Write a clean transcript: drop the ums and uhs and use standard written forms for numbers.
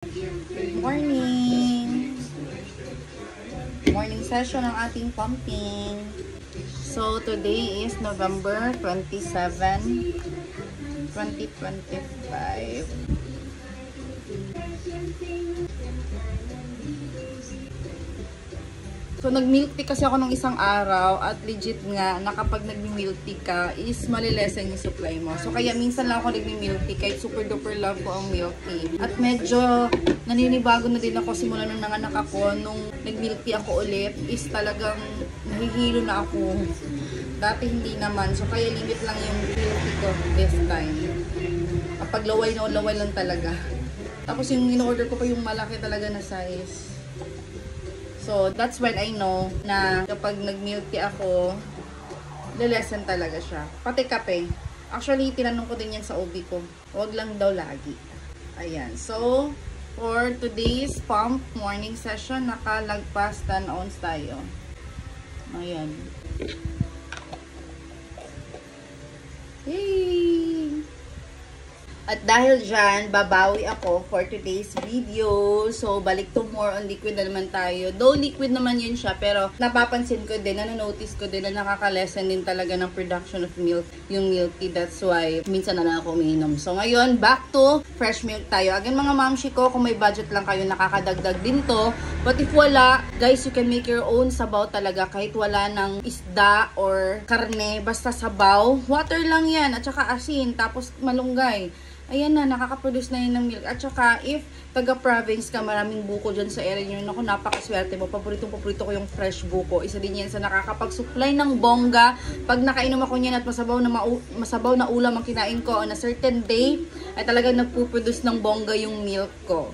Good morning! Morning session ng ating pumping. So, today is November 27, 2025. So, nag-milk tea kasi ako nung isang araw at legit nga na kapag nag-milk tea ka is malilesen yung supply mo. So, kaya minsan lang ako nag-milk tea kahit super duper love ko ang milk tea. At medyo naninibago na din ako simula nung nanganak ako. Nung nag-milk tea ako ulit is talagang nahihilo na ako. Dati hindi naman. So, kaya limit lang yung milk tea ko this time. Kapag laway na laway lang talaga. Tapos yung in-order ko pa yung malaki talaga na size. So, that's when I know na kapag nag-milk tea ako, lilesen talaga siya. Pati kape. Actually, tinanong ko din yan sa OB ko. Huwag lang daw lagi. Ayan. So, for today's pump morning session, nakalagpas 10 ounce tayo. Ayan. Yay! At dahil dyan, babawi ako for today's video. So, balik to more on liquid na naman tayo. Though liquid naman yun siya, pero napapansin ko din, nanonotice ko din na nakaka-lessen din talaga ng production of milk, yung milk tea. That's why, minsan na lang ako umiinom. So, ngayon, back to fresh milk tayo. Again, mga mamshi ko, kung may budget lang kayo, nakakadagdag din to. But if wala, guys, you can make your own sabaw talaga. Kahit wala ng isda or karne, basta sabaw. Water lang yan, at saka asin, tapos malunggay. Ayan na, nakaka-produce na yun ng milk. At saka, if taga-province ka, maraming buko dyan sa area nyo, naku, napakaswerte mo. Paborito ko yung fresh buko. Isa din yan sa nakakapag-supply ng bongga. Pag nakainom ako niyan at masabaw na ulam ang kinain ko on a certain day, ay talagang nagpuproduce ng bongga yung milk ko.